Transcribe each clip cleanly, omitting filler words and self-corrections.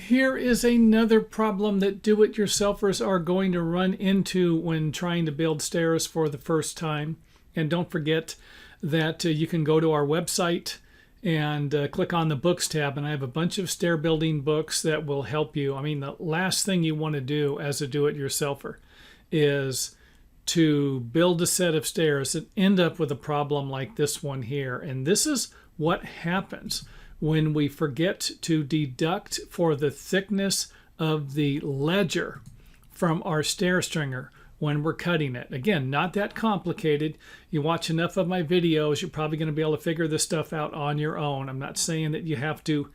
Here is another problem that do-it-yourselfers are going to run into when trying to build stairs for the first time. And don't forget that you can go to our website and click on the books tab, and I have a bunch of stair building books that will help you. I mean, the last thing you want to do as a do-it-yourselfer is to build a set of stairs and end up with a problem like this one here. And this is what happens when we forget to deduct for the thickness of the ledger from our stair stringer when we're cutting it. Again, not that complicated. You watch enough of my videos, you're probably going to be able to figure this stuff out on your own. I'm not saying that you have to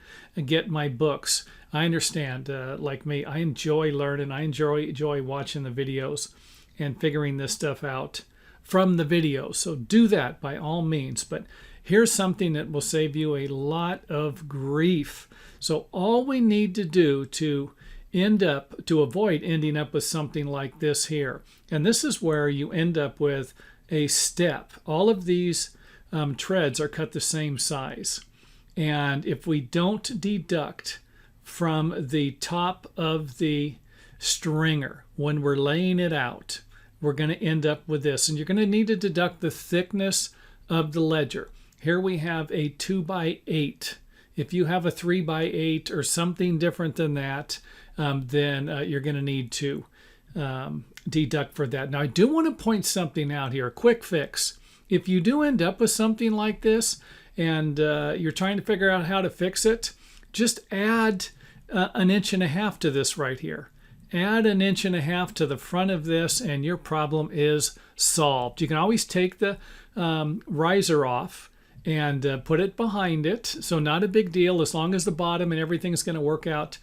get my books. I understand, like me, I enjoy learning. I enjoy watching the videos and figuring this stuff out from the videos. So do that by all means. But here's something that will save you a lot of grief. So all we need to do to avoid ending up with something like this here, and this is where you end up with a step. All of these treads are cut the same size. And if we don't deduct from the top of the stringer when we're laying it out, we're going to end up with this. And you're going to need to deduct the thickness of the ledger. Here we have a 2x8. If you have a 3x8 or something different than that, then you're going to need to deduct for that. Now, I do want to point something out here, a quick fix. If you do end up with something like this and you're trying to figure out how to fix it, just add 1.5 inches to this right here. Add 1.5 inches to the front of this and your problem is solved. You can always take the riser off and put it behind it. So not a big deal as long as the bottom and everything's going to work out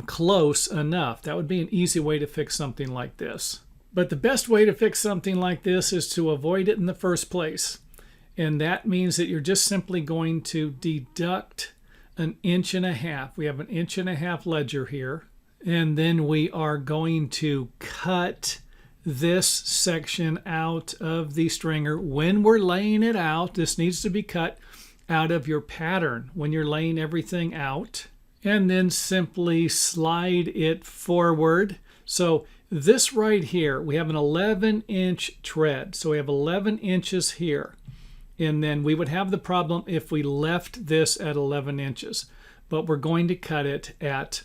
close enough. That would be an easy way to fix something like this. But the best way to fix something like this is to avoid it in the first place. And that means that you're just simply going to deduct 1.5 inches. We have 1.5 inches ledger here. And then we are going to cut this section out of the stringer. When we're laying it out, this needs to be cut out of your pattern when you're laying everything out. And then simply slide it forward. So this right here, we have an 11-inch tread. So we have 11 inches here. And then we would have the problem if we left this at 11 inches. But we're going to cut it at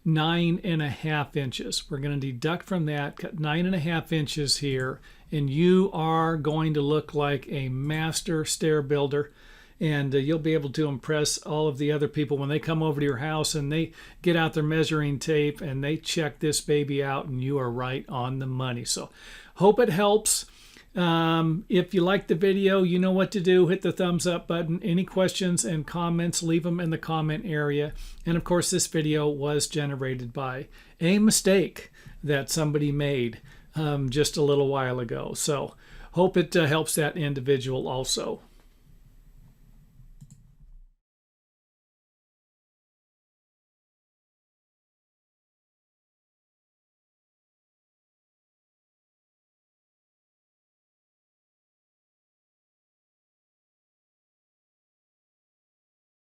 9.5 inches. We're going to deduct from that, cut 9.5 inches here, and you are going to look like a master stair builder, and you'll be able to impress all of the other people when they come over to your house and they get out their measuring tape and they check this baby out, and you are right on the money. So hope it helps. If you like the video, you know what to do. Hit the thumbs up button. Any questions and comments, leave them in the comment area. And of course, this video was generated by a mistake that somebody made just a little while ago. So hope it helps that individual also.